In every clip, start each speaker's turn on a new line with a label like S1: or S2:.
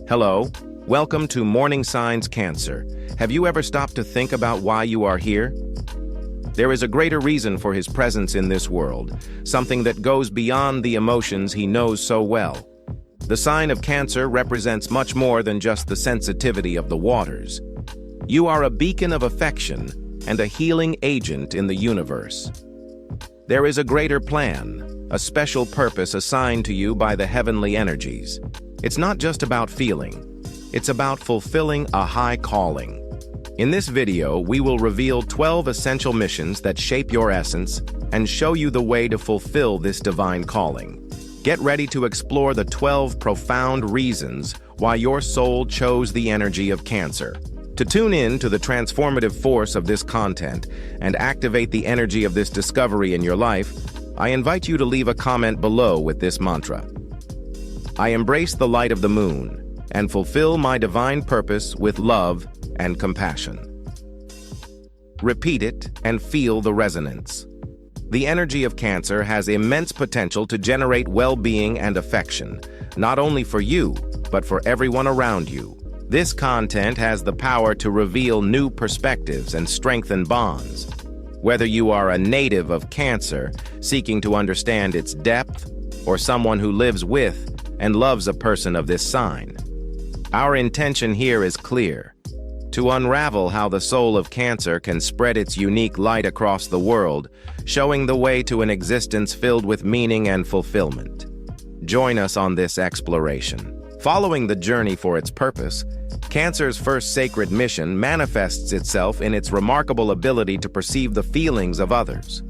S1: Hello, welcome to Morning Signs Cancer. Have you ever stopped to think about why you are here? There is a greater reason for his presence in this world, something that goes beyond the emotions he knows so well. The sign of Cancer represents much more than just the sensitivity of the waters. You are a beacon of affection and a healing agent in the universe. There is a greater plan, a special purpose assigned to you by the heavenly energies. It's not just about feeling, it's about fulfilling a high calling. In this video, we will reveal 12 essential missions that shape your essence and show you the way to fulfill this divine calling. Get ready to explore the 12 profound reasons why your soul chose the energy of Cancer. To tune in to the transformative force of this content and activate the energy of this discovery in your life, I invite you to leave a comment below with this mantra. I embrace the light of the moon and fulfill my divine purpose with love and compassion. Repeat it and feel the resonance. The energy of Cancer has immense potential to generate well-being and affection, not only for you, but for everyone around you. This content has the power to reveal new perspectives and strengthen bonds. Whether you are a native of Cancer, seeking to understand its depth, or someone who lives with and loves a person of this sign, our intention here is clear: to unravel how the soul of Cancer can spread its unique light across the world, showing the way to an existence filled with meaning and fulfillment. Join us on this exploration. Following the journey for its purpose, Cancer's first sacred mission manifests itself in its remarkable ability to perceive the feelings of others.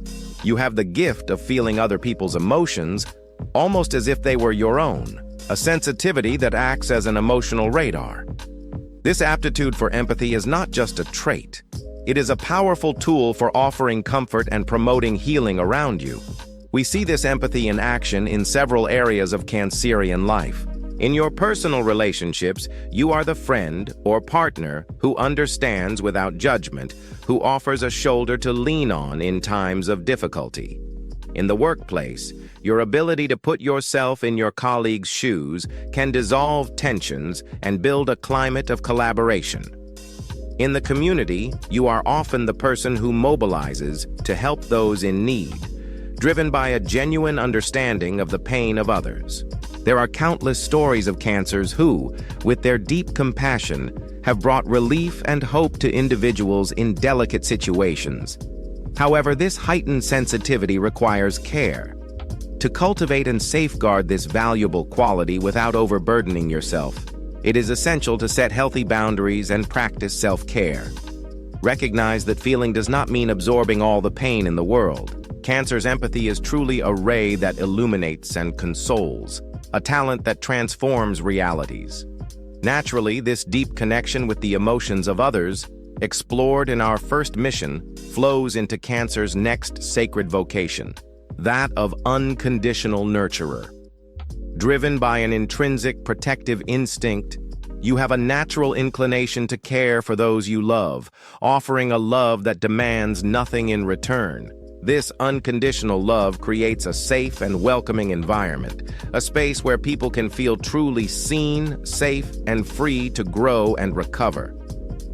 S1: You have the gift of feeling other people's emotions almost as if they were your own, a sensitivity that acts as an emotional radar. This aptitude for empathy is not just a trait. It is a powerful tool for offering comfort and promoting healing around you. We see this empathy in action in several areas of Cancerian life. In your personal relationships, you are the friend or partner who understands without judgment, who offers a shoulder to lean on in times of difficulty. In the workplace, your ability to put yourself in your colleagues' shoes can dissolve tensions and build a climate of collaboration. In the community, you are often the person who mobilizes to help those in need, driven by a genuine understanding of the pain of others. There are countless stories of Cancers who, with their deep compassion, have brought relief and hope to individuals in delicate situations. However, this heightened sensitivity requires care. To cultivate and safeguard this valuable quality without overburdening yourself, it is essential to set healthy boundaries and practice self-care. Recognize that feeling does not mean absorbing all the pain in the world. Cancer's empathy is truly a ray that illuminates and consoles, a talent that transforms realities. Naturally, this deep connection with the emotions of others, explored in our first mission, flows into Cancer's next sacred vocation, that of unconditional nurturer. Driven by an intrinsic protective instinct, you have a natural inclination to care for those you love, offering a love that demands nothing in return. This unconditional love creates a safe and welcoming environment, a space where people can feel truly seen, safe, and free to grow and recover.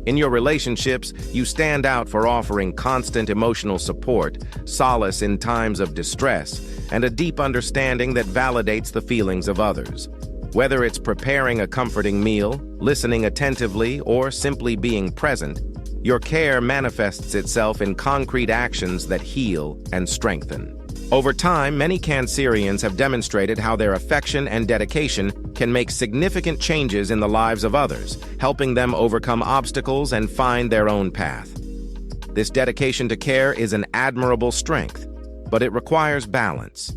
S1: In your relationships, you stand out for offering constant emotional support, solace in times of distress, and a deep understanding that validates the feelings of others. Whether it's preparing a comforting meal, listening attentively, or simply being present, your care manifests itself in concrete actions that heal and strengthen. Over time, many Cancerians have demonstrated how their affection and dedication can make significant changes in the lives of others, helping them overcome obstacles and find their own path. This dedication to care is an admirable strength, but it requires balance.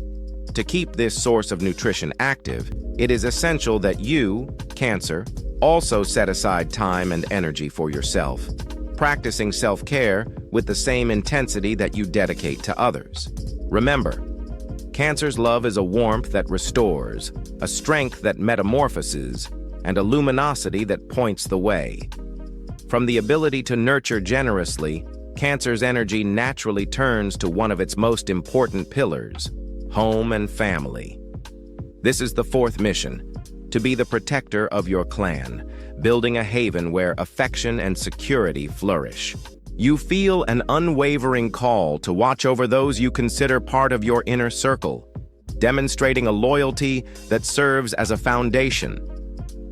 S1: To keep this source of nutrition active, it is essential that you, Cancer, also set aside time and energy for yourself, practicing self-care with the same intensity that you dedicate to others. Remember, Cancer's love is a warmth that restores, a strength that metamorphoses, and a luminosity that points the way. From the ability to nurture generously, Cancer's energy naturally turns to one of its most important pillars: home and family. This is the fourth mission, to be the protector of your clan, building a haven where affection and security flourish. You feel an unwavering call to watch over those you consider part of your inner circle, demonstrating a loyalty that serves as a foundation.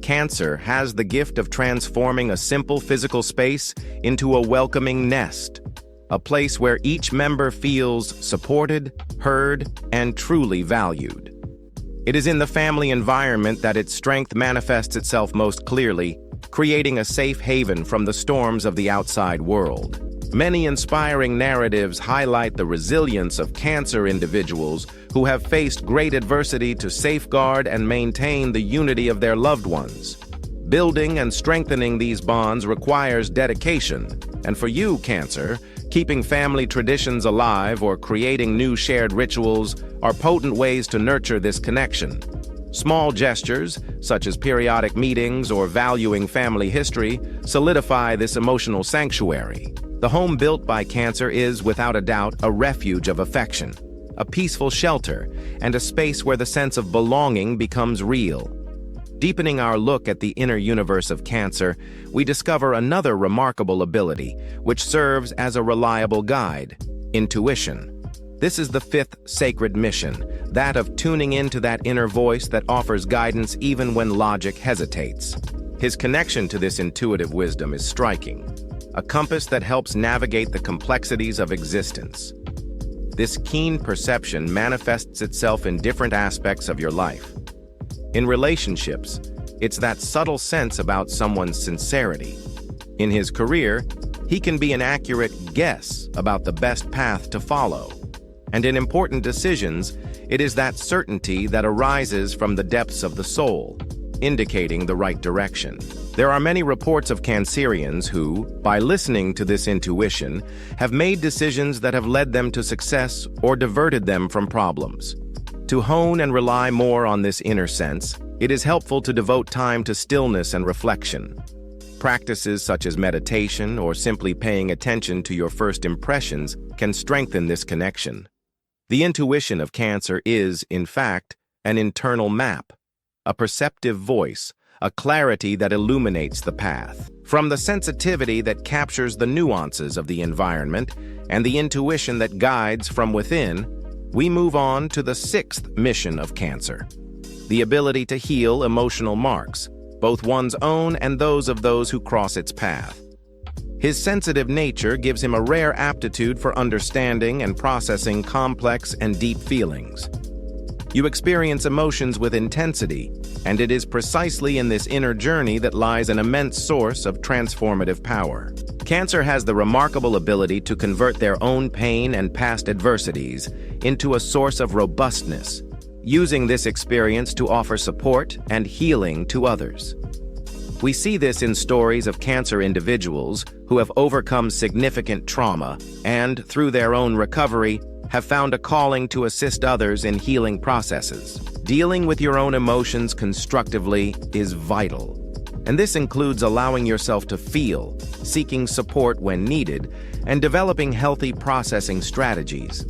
S1: Cancer has the gift of transforming a simple physical space into a welcoming nest, a place where each member feels supported, heard, and truly valued. It is in the family environment that its strength manifests itself most clearly, creating a safe haven from the storms of the outside world. Many inspiring narratives highlight the resilience of Cancer individuals who have faced great adversity to safeguard and maintain the unity of their loved ones. Building and strengthening these bonds requires dedication, and for you, Cancer, keeping family traditions alive or creating new shared rituals are potent ways to nurture this connection. Small gestures, such as periodic meetings or valuing family history, solidify this emotional sanctuary. The home built by Cancer is, without a doubt, a refuge of affection, a peaceful shelter, and a space where the sense of belonging becomes real. Deepening our look at the inner universe of Cancer, we discover another remarkable ability, which serves as a reliable guide: intuition. This is the fifth sacred mission, that of tuning into that inner voice that offers guidance even when logic hesitates. His connection to this intuitive wisdom is striking, a compass that helps navigate the complexities of existence. This keen perception manifests itself in different aspects of your life. In relationships, it's that subtle sense about someone's sincerity. In his career, he can be an accurate guess about the best path to follow. And in important decisions, it is that certainty that arises from the depths of the soul, indicating the right direction. There are many reports of Cancerians who, by listening to this intuition, have made decisions that have led them to success or diverted them from problems. To hone and rely more on this inner sense, it is helpful to devote time to stillness and reflection. Practices such as meditation or simply paying attention to your first impressions can strengthen this connection. The intuition of Cancer is, in fact, an internal map, a perceptive voice, a clarity that illuminates the path. From the sensitivity that captures the nuances of the environment and the intuition that guides from within, we move on to the sixth mission of Cancer: the ability to heal emotional marks, both one's own and those of those who cross its path. His sensitive nature gives him a rare aptitude for understanding and processing complex and deep feelings. You experience emotions with intensity, and it is precisely in this inner journey that lies an immense source of transformative power. Cancer has the remarkable ability to convert their own pain and past adversities into a source of robustness, using this experience to offer support and healing to others. We see this in stories of Cancer individuals who have overcome significant trauma and, through their own recovery, have found a calling to assist others in healing processes. Dealing with your own emotions constructively is vital, and this includes allowing yourself to feel, seeking support when needed, and developing healthy processing strategies.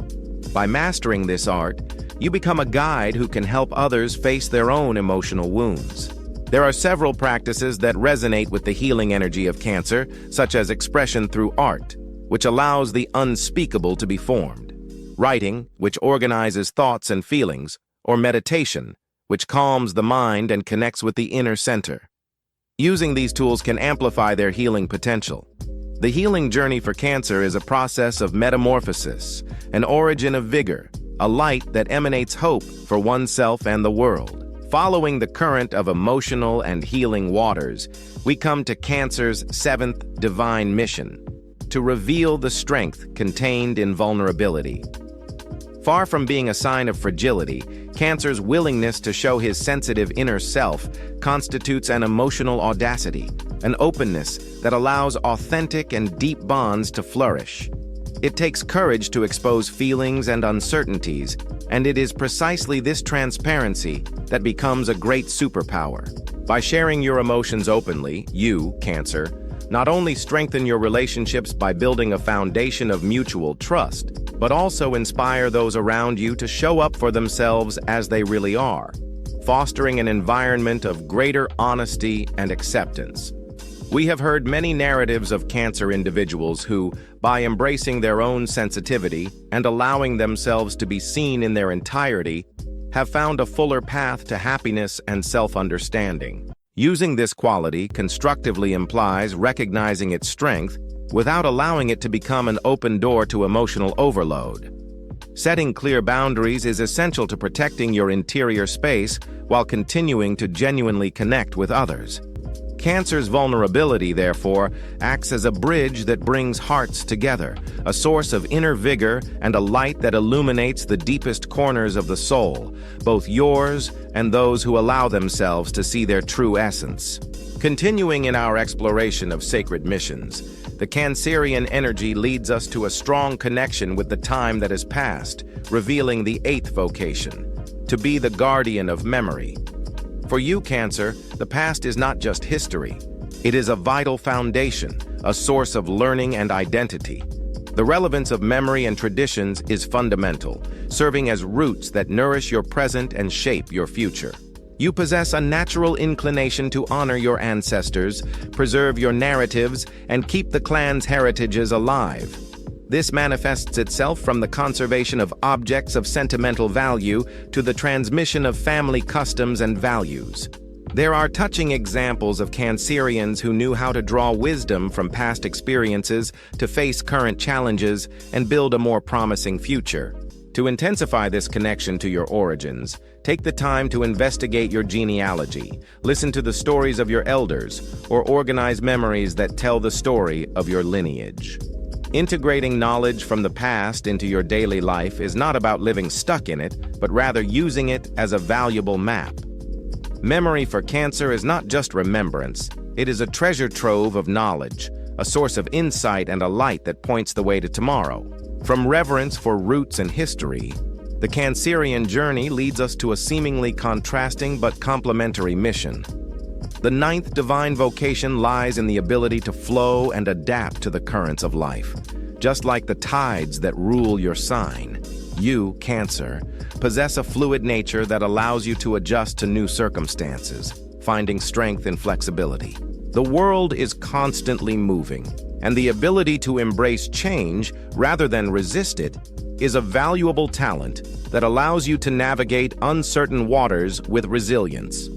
S1: By mastering this art, you become a guide who can help others face their own emotional wounds. There are several practices that resonate with the healing energy of Cancer, such as expression through art, which allows the unspeakable to be formed; writing, which organizes thoughts and feelings; or meditation, which calms the mind and connects with the inner center. Using these tools can amplify their healing potential. The healing journey for Cancer is a process of metamorphosis, an origin of vigor, a light that emanates hope for oneself and the world. Following the current of emotional and healing waters, we come to Cancer's seventh divine mission: to reveal the strength contained in vulnerability. Far from being a sign of fragility, Cancer's willingness to show his sensitive inner self constitutes an emotional audacity, an openness that allows authentic and deep bonds to flourish. It takes courage to expose feelings and uncertainties, and it is precisely this transparency that becomes a great superpower. By sharing your emotions openly, you, Cancer, not only strengthen your relationships by building a foundation of mutual trust, but also inspire those around you to show up for themselves as they really are. fostering an environment of greater honesty and acceptance. We have heard many narratives of Cancer individuals who, by embracing their own sensitivity and allowing themselves to be seen in their entirety, have found a fuller path to happiness and self-understanding. Using this quality constructively implies recognizing its strength without allowing it to become an open door to emotional overload. Setting clear boundaries is essential to protecting your interior space while continuing to genuinely connect with others. Cancer's vulnerability, therefore, acts as a bridge that brings hearts together, a source of inner vigor and a light that illuminates the deepest corners of the soul, both yours and those who allow themselves to see their true essence. Continuing in our exploration of sacred missions, the Cancerian energy leads us to a strong connection with the time that has passed, revealing the 8th vocation, to be the guardian of memory. For you, Cancer, the past is not just history. It is a vital foundation, a source of learning and identity. The relevance of memory and traditions is fundamental, serving as roots that nourish your present and shape your future. You possess a natural inclination to honor your ancestors, preserve your narratives, and keep the clan's heritages alive. This manifests itself from the conservation of objects of sentimental value to the transmission of family customs and values. There are touching examples of Cancerians who knew how to draw wisdom from past experiences to face current challenges and build a more promising future. To intensify this connection to your origins, take the time to investigate your genealogy, listen to the stories of your elders, or organize memories that tell the story of your lineage. Integrating knowledge from the past into your daily life is not about living stuck in it, but rather using it as a valuable map. Memory for Cancer is not just remembrance, it is a treasure trove of knowledge, a source of insight and a light that points the way to tomorrow. From reverence for roots and history, the Cancerian journey leads us to a seemingly contrasting but complementary mission. The 9th divine vocation lies in the ability to flow and adapt to the currents of life. Just like the tides that rule your sign, you, Cancer, possess a fluid nature that allows you to adjust to new circumstances, finding strength in flexibility. The world is constantly moving, and the ability to embrace change rather than resist it is a valuable talent that allows you to navigate uncertain waters with resilience.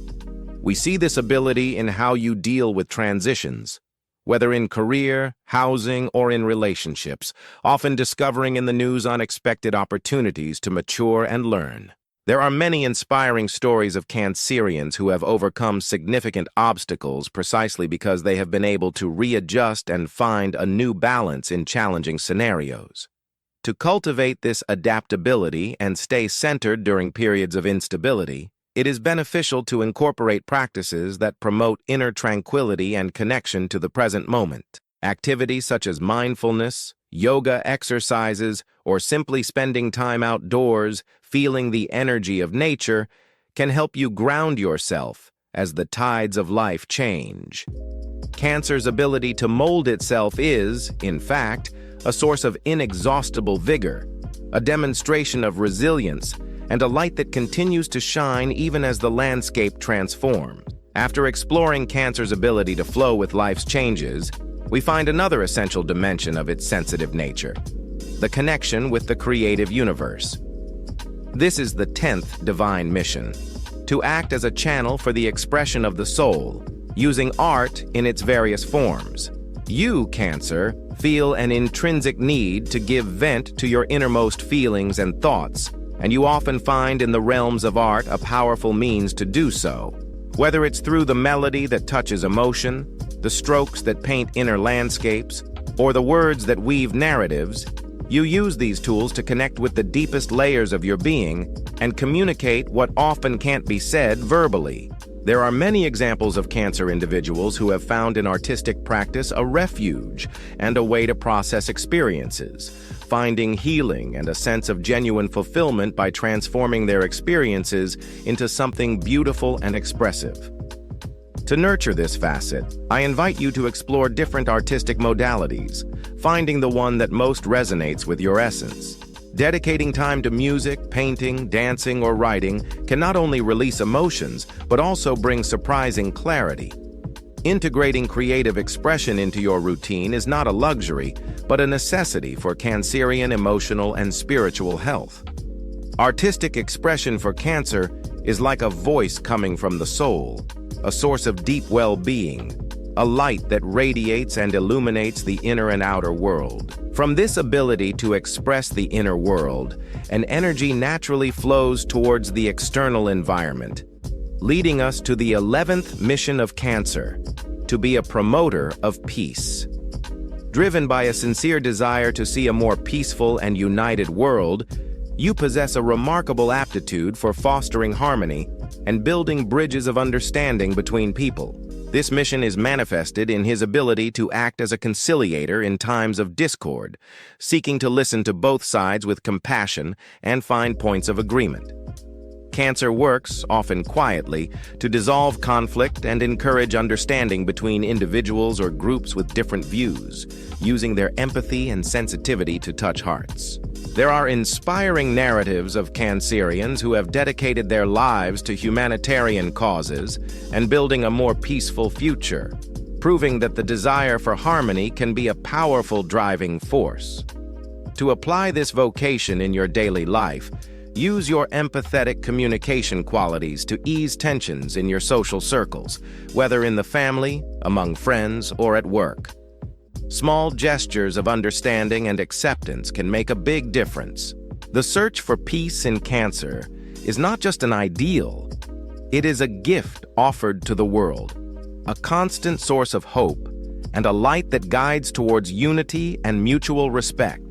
S1: We see this ability in how you deal with transitions, whether in career, housing, or in relationships, often discovering in the news unexpected opportunities to mature and learn. There are many inspiring stories of Cancerians who have overcome significant obstacles precisely because they have been able to readjust and find a new balance in challenging scenarios. To cultivate this adaptability and stay centered during periods of instability, it is beneficial to incorporate practices that promote inner tranquility and connection to the present moment. Activities such as mindfulness, yoga exercises, or simply spending time outdoors, feeling the energy of nature, can help you ground yourself as the tides of life change. Cancer's ability to mold itself is, in fact, a source of inexhaustible vigor, a demonstration of resilience, and a light that continues to shine even as the landscape transforms. After exploring Cancer's ability to flow with life's changes, we find another essential dimension of its sensitive nature: the connection with the creative universe. This is the 10th divine mission, to act as a channel for the expression of the soul, using art in its various forms. You, Cancer, feel an intrinsic need to give vent to your innermost feelings and thoughts, and you often find in the realms of art a powerful means to do so. Whether it's through the melody that touches emotion, the strokes that paint inner landscapes, or the words that weave narratives, you use these tools to connect with the deepest layers of your being and communicate what often can't be said verbally. There are many examples of Cancer individuals who have found in artistic practice a refuge and a way to process experiences, finding healing and a sense of genuine fulfillment by transforming their experiences into something beautiful and expressive. To nurture this facet, I invite you to explore different artistic modalities, finding the one that most resonates with your essence. Dedicating time to music, painting, dancing, or writing can not only release emotions, but also bring surprising clarity. Integrating creative expression into your routine is not a luxury, but a necessity for Cancerian emotional and spiritual health. Artistic expression for Cancer is like a voice coming from the soul, a source of deep well-being, a light that radiates and illuminates the inner and outer world. From this ability to express the inner world, an energy naturally flows towards the external environment, leading us to the 11th mission of Cancer, to be a promoter of peace. Driven by a sincere desire to see a more peaceful and united world, you possess a remarkable aptitude for fostering harmony and building bridges of understanding between people. This mission is manifested in his ability to act as a conciliator in times of discord, seeking to listen to both sides with compassion and find points of agreement. Cancer works, often quietly, to dissolve conflict and encourage understanding between individuals or groups with different views, using their empathy and sensitivity to touch hearts. There are inspiring narratives of Cancerians who have dedicated their lives to humanitarian causes and building a more peaceful future, proving that the desire for harmony can be a powerful driving force. To apply this vocation in your daily life, use your empathetic communication qualities to ease tensions in your social circles, whether in the family, among friends, or at work. Small gestures of understanding and acceptance can make a big difference. The search for peace in Cancer is not just an ideal, it is a gift offered to the world, a constant source of hope, and a light that guides towards unity and mutual respect.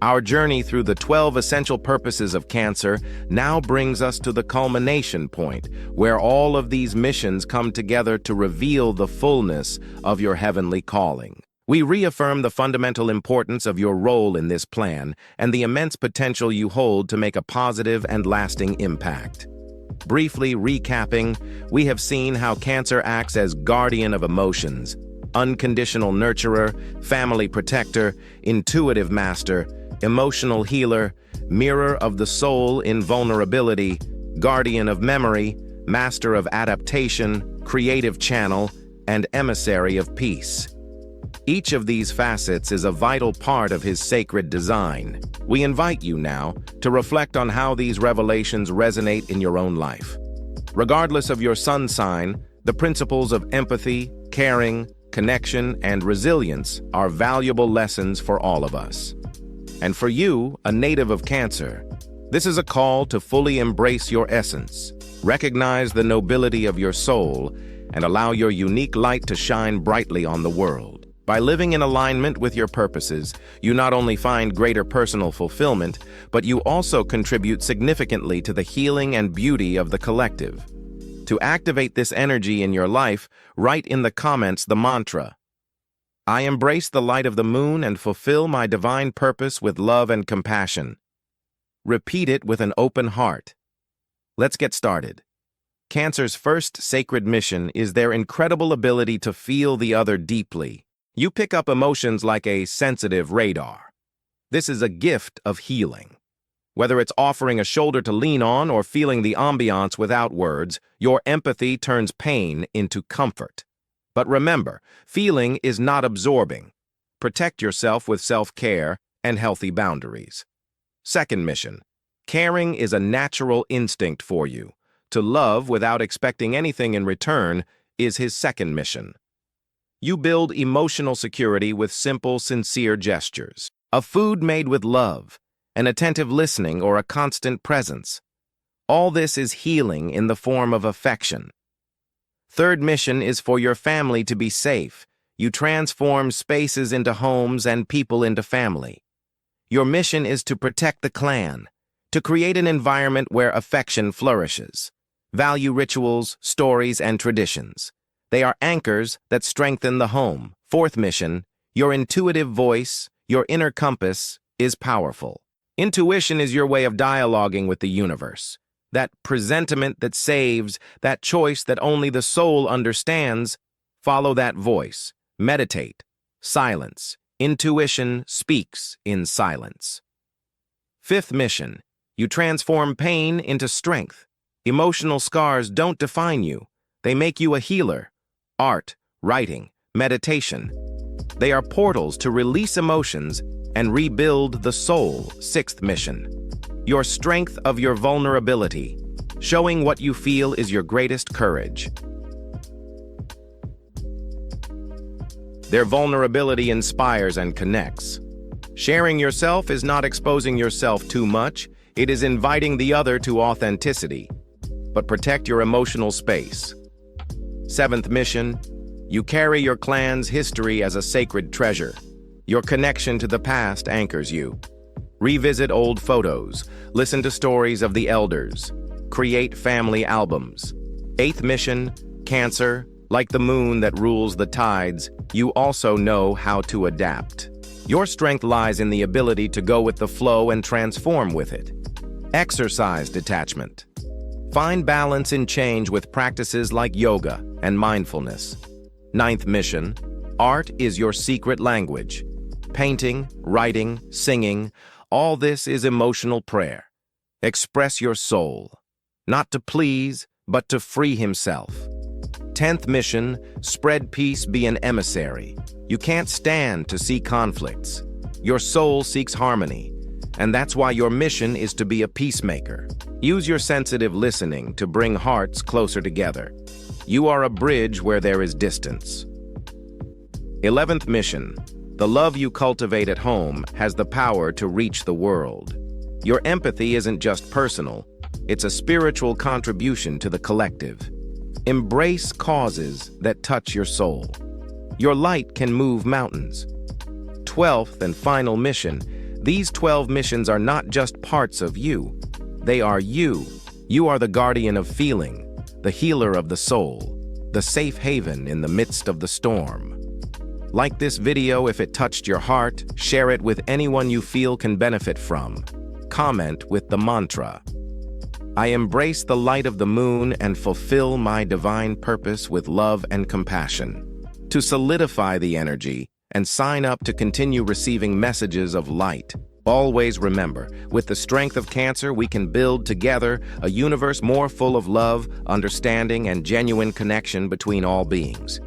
S1: Our journey through the 12 essential purposes of Cancer now brings us to the culmination point, where all of these missions come together to reveal the fullness of your heavenly calling. We reaffirm the fundamental importance of your role in this plan and the immense potential you hold to make a positive and lasting impact. Briefly recapping, we have seen how Cancer acts as guardian of emotions, unconditional nurturer, family protector, intuitive master, emotional healer, mirror of the soul in vulnerability, guardian of memory, master of adaptation, creative channel, and emissary of peace. Each of these facets is a vital part of his sacred design. We invite you now to reflect on how these revelations resonate in your own life. Regardless of your sun sign, the principles of empathy, caring, connection, and resilience are valuable lessons for all of us. And for you, a native of Cancer, this is a call to fully embrace your essence, recognize the nobility of your soul, and allow your unique light to shine brightly on the world. By living in alignment with your purposes, you not only find greater personal fulfillment, but you also contribute significantly to the healing and beauty of the collective. To activate this energy in your life, write in the comments the mantra, "I embrace the light of the moon and fulfill my divine purpose with love and compassion." Repeat it with an open heart. Let's get started. Cancer's first sacred mission is their incredible ability to feel the other deeply. You pick up emotions like a sensitive radar. This is a gift of healing. Whether it's offering a shoulder to lean on or feeling the ambiance without words, your empathy turns pain into comfort. But remember, feeling is not absorbing. Protect yourself with self-care and healthy boundaries. Second mission. Caring is a natural instinct for you. To love without expecting anything in return is his second mission. You build emotional security with simple, sincere gestures. A food made with love, an attentive listening, or a constant presence. All this is healing in the form of affection. Third mission is for your family to be safe. You transform spaces into homes and people into family. Your mission is to protect the clan, to create an environment where affection flourishes. Value rituals, stories, and traditions. They are anchors that strengthen the home. Fourth mission, your intuitive voice, your inner compass, is powerful. Intuition is your way of dialoguing with the universe. That presentiment that saves, that choice that only the soul understands. Follow that voice. Meditate. Silence. Intuition speaks in silence. Fifth mission. You transform pain into strength. Emotional scars don't define you. They make you a healer. Art, writing, meditation. They are portals to release emotions and rebuild the soul. Sixth mission. Your strength of your vulnerability. Showing what you feel is your greatest courage. Their vulnerability inspires and connects. Sharing yourself is not exposing yourself too much. It is inviting the other to authenticity. But protect your emotional space. Seventh mission. You carry your clan's history as a sacred treasure. Your connection to the past anchors you. Revisit old photos. Listen to stories of the elders. Create family albums. Eighth mission. Cancer. Like the moon that rules the tides, you also know how to adapt. Your strength lies in the ability to go with the flow and transform with it. Exercise detachment. Find balance in change with practices like yoga and mindfulness. Ninth mission. Art is your secret language. Painting, writing, singing, all this is emotional prayer. Express your soul. Not to please, but to free himself. 10th mission, spread peace, be an emissary. You can't stand to see conflicts. Your soul seeks harmony, and that's why your mission is to be a peacemaker. Use your sensitive listening to bring hearts closer together. You are a bridge where there is distance. 11th mission, the love you cultivate at home has the power to reach the world. Your empathy isn't just personal, it's a spiritual contribution to the collective. Embrace causes that touch your soul. Your light can move mountains. 12th and final mission. These 12 missions are not just parts of you. They are you. You are the guardian of feeling, the healer of the soul, the safe haven in the midst of the storm. Like this video if it touched your heart, share it with anyone you feel can benefit from. Comment with the mantra, I embrace the light of the moon and fulfill my divine purpose with love and compassion. To solidify the energy and sign up to continue receiving messages of light. Always remember, with the strength of Cancer, we can build together a universe more full of love, understanding, and genuine connection between all beings.